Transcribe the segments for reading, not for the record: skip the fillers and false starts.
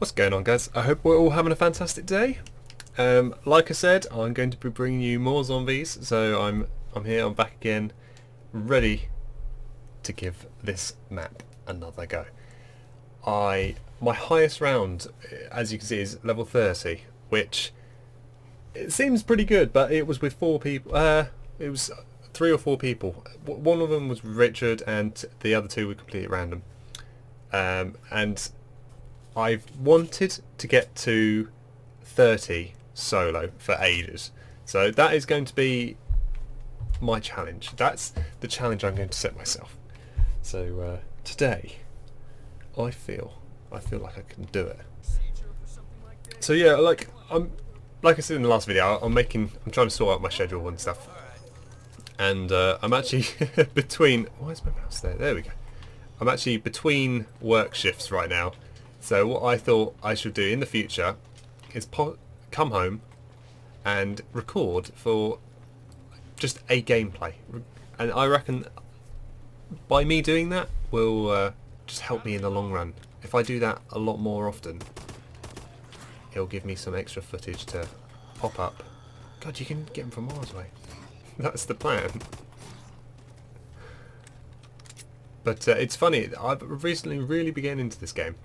What's going on, guys? I hope we're all having a fantastic day. Like I said, I'm going to be bringing you more zombies, so I'm here, I'm back again, ready to give this map another go. My highest round, as you can see, is level 30, which it seems pretty good, but it was with 4 people. It was 3 or 4 people. One of them was Richard, and the other 2 were completely random. And I've wanted to get to 30 solo for ages, so that is going to be my challenge. That's the challenge I'm going to set myself. So today I feel like I can do it. So yeah, like I said in the last video, I'm trying to sort out my schedule and stuff, and I'm actually between. Why is my mouse there? There we go. I'm actually between work shifts right now. So what I thought I should do in the future is come home and record for just a gameplay, and I reckon by me doing that will just help me in the long run. If I do that a lot more often, it'll give me some extra footage to pop up. God, you can get them from miles away. That's the plan. But it's funny, I've recently really begun into this game.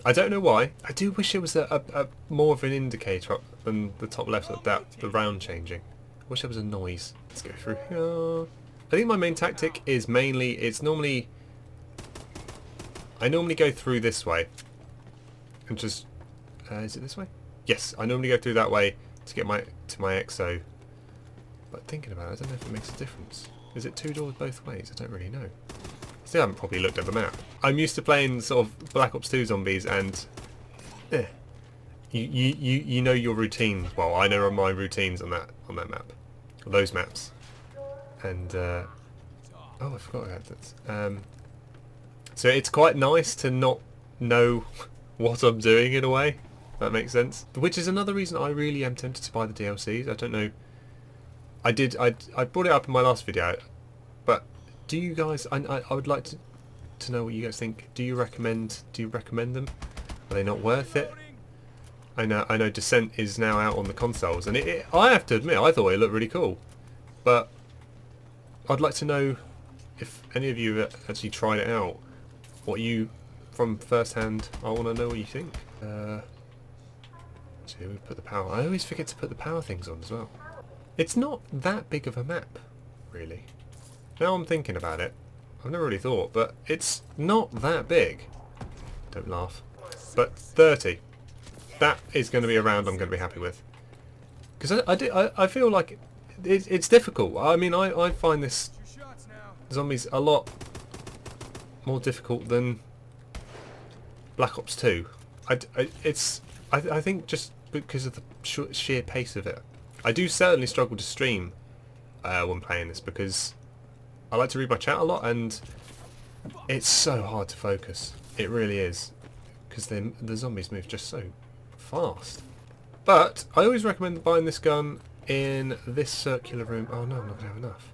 I don't know why. I do wish it was a more of an indicator than the top left of that, the round changing. I wish there was a noise. Let's go through here. I think my main tactic is mainly, I normally go through this way. And just, is it this way? Yes, I normally go through that way to get to my EXO. But thinking about it, I don't know if it makes a difference. Is it 2 doors both ways? I don't really know. Still haven't probably looked at the map. I'm used to playing sort of Black Ops 2 zombies, and you know your routines. Well, I know my routines on that map, or those maps. And oh, I forgot about that. So it's quite nice to not know what I'm doing in a way. If that makes sense. Which is another reason I really am tempted to buy the DLCs. I don't know. I brought it up in my last video, but do you guys? I would like to know what you guys think. Do you recommend them? Are they not worth it? I know Descent is now out on the consoles, and I have to admit I thought it looked really cool, but I'd like to know if any of you have actually tried it out. What you from first hand? I want to know what you think. So we put the power. I always forget to put the power things on as well. It's not that big of a map, really. Now I'm thinking about it, I've never really thought, but it's not that big. Don't laugh. But 30. That is going to be a round I'm going to be happy with. Because I feel like it's difficult. I mean, I find this zombies a lot more difficult than Black Ops 2. I think just because of the sheer pace of it. I do certainly struggle to stream when playing this, because I like to read my chat a lot, and it's so hard to focus. It really is, because the zombies move just so fast. But I always recommend buying this gun in this circular room. Oh no, I'm not going to have enough.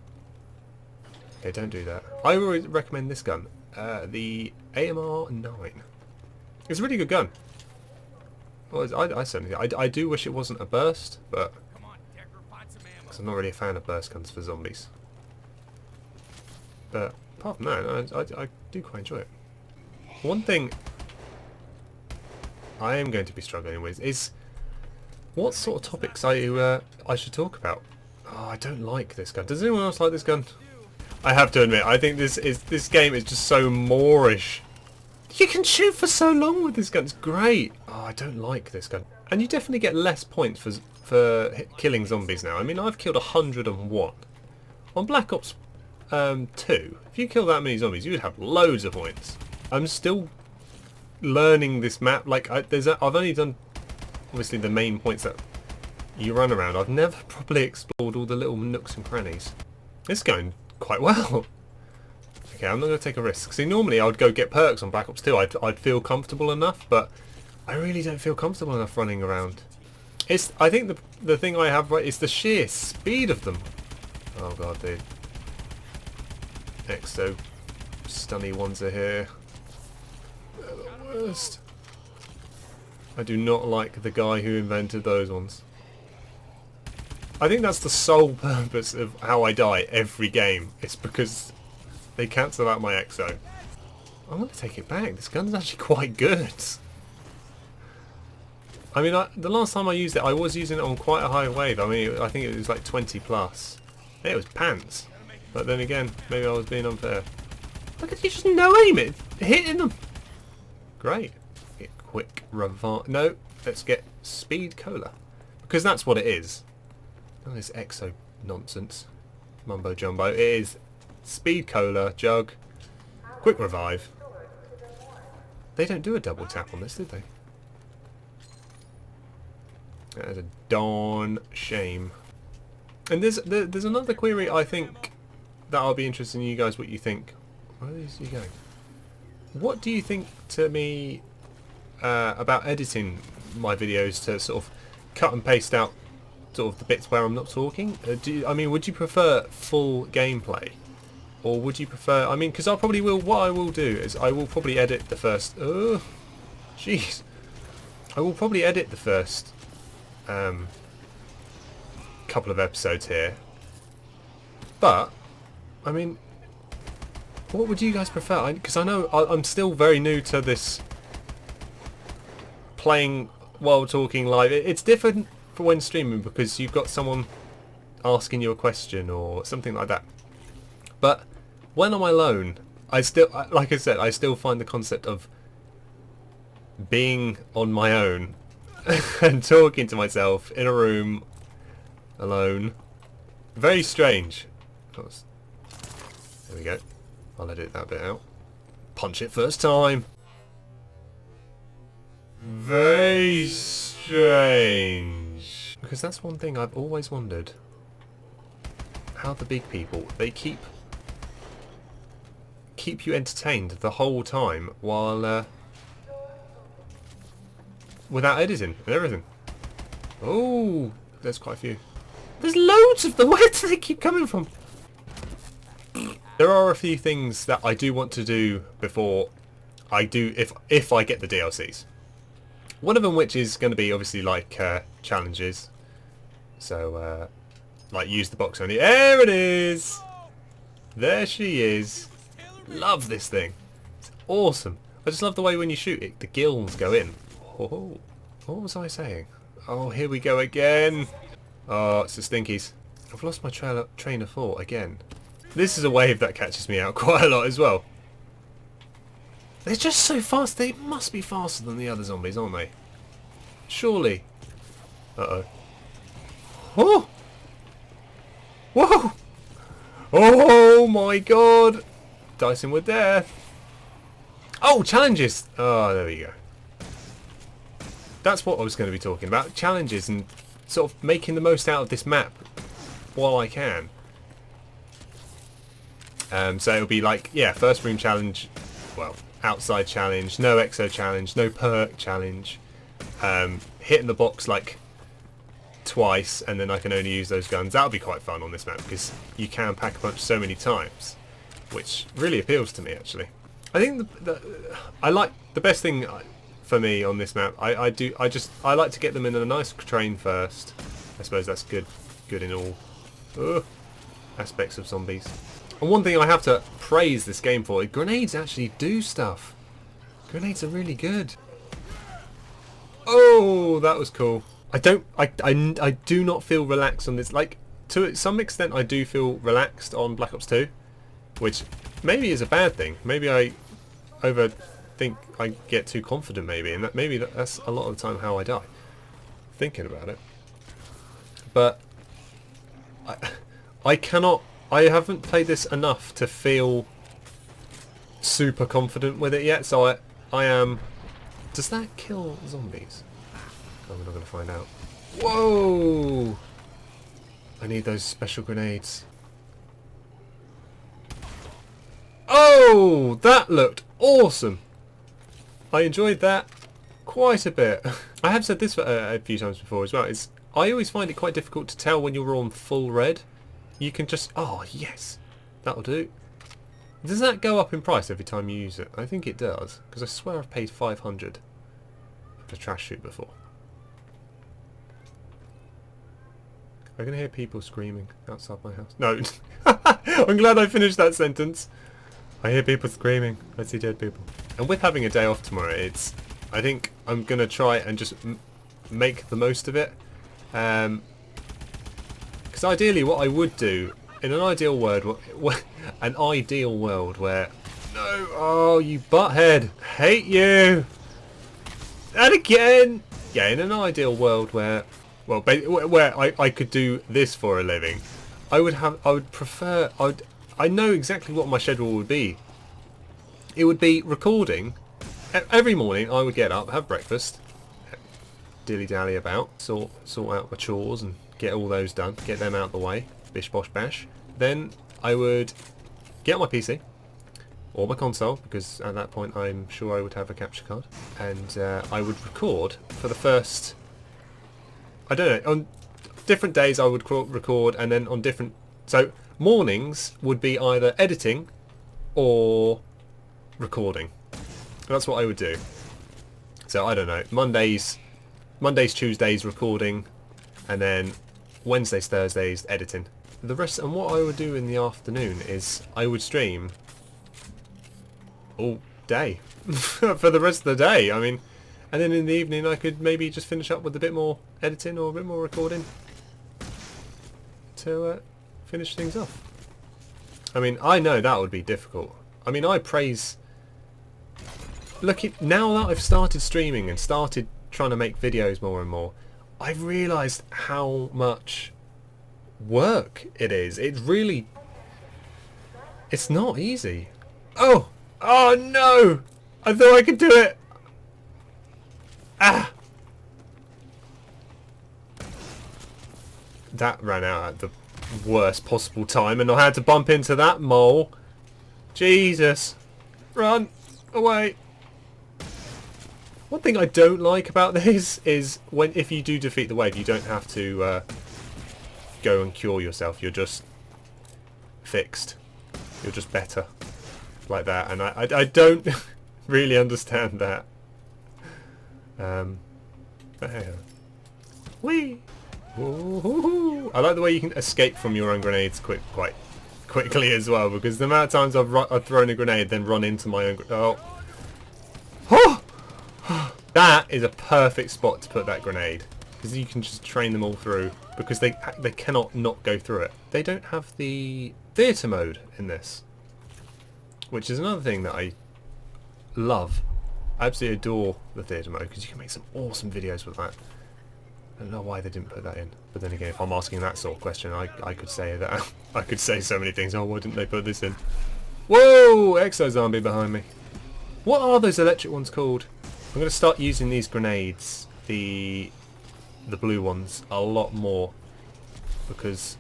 Okay, don't do that. I always recommend this gun, the AMR-9. It's a really good gun. Well, I certainly I do wish it wasn't a burst, but because I'm not really a fan of burst guns for zombies. But apart from that, I do quite enjoy it. One thing I am going to be struggling with is what sort of topics I should talk about. Oh, I don't like this gun. Does anyone else like this gun? I have to admit, I think this game is just so moreish. You can shoot for so long with this gun. It's great. Oh, I don't like this gun. And you definitely get less points for killing zombies now. I mean, I've killed 101 on Black Ops 2. If you kill that many zombies, you would have loads of points. I'm still learning this map. Like I've only done obviously the main points that you run around. I've never properly explored all the little nooks and crannies. It's going quite well. Okay, I'm not going to take a risk. See, normally I would go get perks on Black Ops 2. I'd feel comfortable enough, but I really don't feel comfortable enough running around. I think the thing I have is the sheer speed of them. Oh god, dude. Exo stunny ones are here. They're the worst. I do not like the guy who invented those ones. I think that's the sole purpose of how I die every game. It's because they cancel out my exo. I'm going to take it back. This gun's actually quite good. I mean, the last time I used it, I was using it on quite a high wave. I mean, I think it was like 20 plus. It was pants. But then again, maybe I was being unfair. Look at you, just no aim it, hitting them. Great. Get quick revive. No, let's get speed cola. Because that's what it is. Oh, this exo nonsense. Mumbo jumbo. It is speed cola, jug, quick revive. They don't do a double tap on this, did they? That is a darn shame. And there's another query I think that I'll be interested in you guys what you think. Where is he going? What do you think to me about editing my videos to sort of cut and paste out sort of the bits where I'm not talking? I mean, would you prefer full gameplay? Or would you prefer... I mean, because I probably will... What I will do is I will probably edit the first... Oh, jeez. I will probably edit the first couple of episodes here. But, I mean, what would you guys prefer? Because I know I'm still very new to this playing while talking live. It's different for when streaming because you've got someone asking you a question or something like that. But when I'm alone, I still, like I said, I still find the concept of being on my own and talking to myself in a room alone very strange. There we go. I'll edit that bit out. Punch it first time. Very strange. Because that's one thing I've always wondered. How the big people, they keep you entertained the whole time while without editing and everything. Oh, there's quite a few. There's loads of them. Where do they keep coming from? There are a few things that I do want to do before I do, if I get the DLCs. One of them which is going to be obviously like challenges. So like use the box only. There it is. There she is. Love this thing. It's awesome. I just love the way when you shoot it, the gills go in. Oh, what was I saying? Oh, here we go again. Oh, it's the stinkies. I've lost my train of thought again. This is a wave that catches me out quite a lot as well. They're just so fast. They must be faster than the other zombies, aren't they? Surely. Uh-oh. Oh! Whoa! Oh my god! Dicing with death. Oh, challenges! Oh, there we go. That's what I was going to be talking about. Challenges and sort of making the most out of this map while I can. So it'll be like, yeah, first room challenge, well, outside challenge, no exo challenge, no perk challenge, hitting the box like twice and then I can only use those guns. That'll be quite fun on this map because you can pack a punch so many times, which really appeals to me actually. I think I like the best thing for me on this map. I like to get them in a nice train first. I suppose that's good in all aspects of zombies. And one thing I have to praise this game for, grenades actually do stuff. Grenades are really good. Oh, that was cool. I do not feel relaxed on this. Like, to some extent I do feel relaxed on Black Ops 2, which maybe is a bad thing. Maybe I overthink, I get too confident maybe, and that's a lot of the time how I die. Thinking about it. But I haven't played this enough to feel super confident with it yet, so I am... Does that kill zombies? Oh, we're not going to find out. Whoa! I need those special grenades. Oh! That looked awesome! I enjoyed that quite a bit. I have said this a few times before as well. I always find it quite difficult to tell when you're on full red. You can just... Oh, yes. That'll do. Does that go up in price every time you use it? I think it does. Because I swear I've paid 500 the trash chute before. I can hear people screaming outside my house. No. I'm glad I finished that sentence. I hear people screaming. I see dead people. And with having a day off tomorrow, I think I'm going to try and just make the most of it. Because ideally what I would do, in an ideal world, where... No! Oh, you butthead! Hate you! And again! Yeah, in an ideal world where... Well, where I could do this for a living, I know exactly what my schedule would be. It would be recording. Every morning I would get up, have breakfast, dilly-dally about, sort out my chores and get all those done, get them out of the way, bish bosh bash. Then I would get on my PC, or my console, because at that point I'm sure I would have a capture card, and I would record for the first... I don't know, on different days I would record, and then on different... So, mornings would be either editing or recording. That's what I would do. So, I don't know, Mondays, Tuesdays recording, and then Wednesdays, Thursdays editing. The rest, and what I would do in the afternoon is I would stream all day for the rest of the day. I mean... And then in the evening I could maybe just finish up with a bit more editing or a bit more recording to finish things off. I mean, I know that would be difficult. I mean, I praise... Now that I've started streaming and started trying to make videos more and more, I've realised how much work it is. It really... It's not easy. Oh! Oh no! I thought I could do it! Ah! That ran out at the worst possible time and I had to bump into that mole. Jesus. Run away. One thing I don't like about this is if you do defeat the wave, you don't have to go and cure yourself. You're just fixed. You're just better. Like that. And I don't really understand that. But hey, whee! Ooh, I like the way you can escape from your own grenades quite quickly as well, because the amount of times I've thrown a grenade then run into my own... Oh! That is a perfect spot to put that grenade, because you can just train them all through, because they cannot not go through it. They don't have the theatre mode in this, which is another thing that I love. I absolutely adore the theatre mode, because you can make some awesome videos with that. I don't know why they didn't put that in. But then again, if I'm asking that sort of question, I could say that. I could say so many things. Oh, why didn't they put this in? Whoa! Exo zombie behind me. What are those electric ones called? I'm going to start using these grenades, the blue ones, a lot more. Because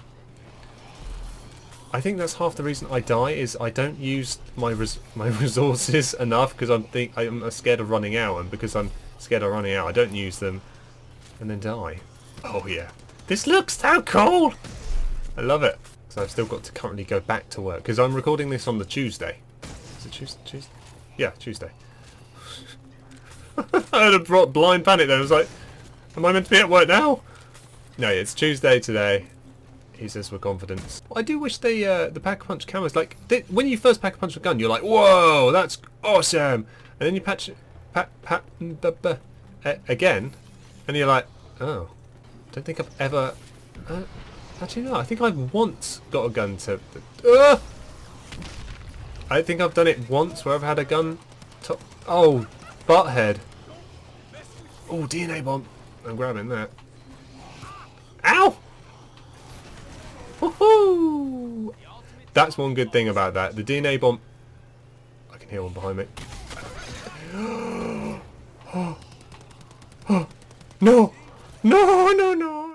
I think that's half the reason I die, is I don't use my resources enough, because I'm scared of running out, and because I'm scared of running out I don't use them and then die. Oh yeah. This looks so cool! I love it. So I've still got to currently go back to work, because I'm recording this on the Tuesday. Is it Tuesday? Yeah, Tuesday. I had a blind panic there. I was like, am I meant to be at work now? No, it's Tuesday today. He says with confidence. I do wish the Pack-a-Punch cameras, like, when you first Pack-a-Punch a gun, you're like, whoa, that's awesome! And then you again, and you're like, oh, don't think I've ever... actually no, I think I've once got a gun to... I think I've done it once where I've had a gun to... Oh, butthead. Oh, DNA bomb. I'm grabbing that. Ow! Woohoo! That's one good thing about that. The DNA bomb... I can hear one behind me. No! No! No, no, no!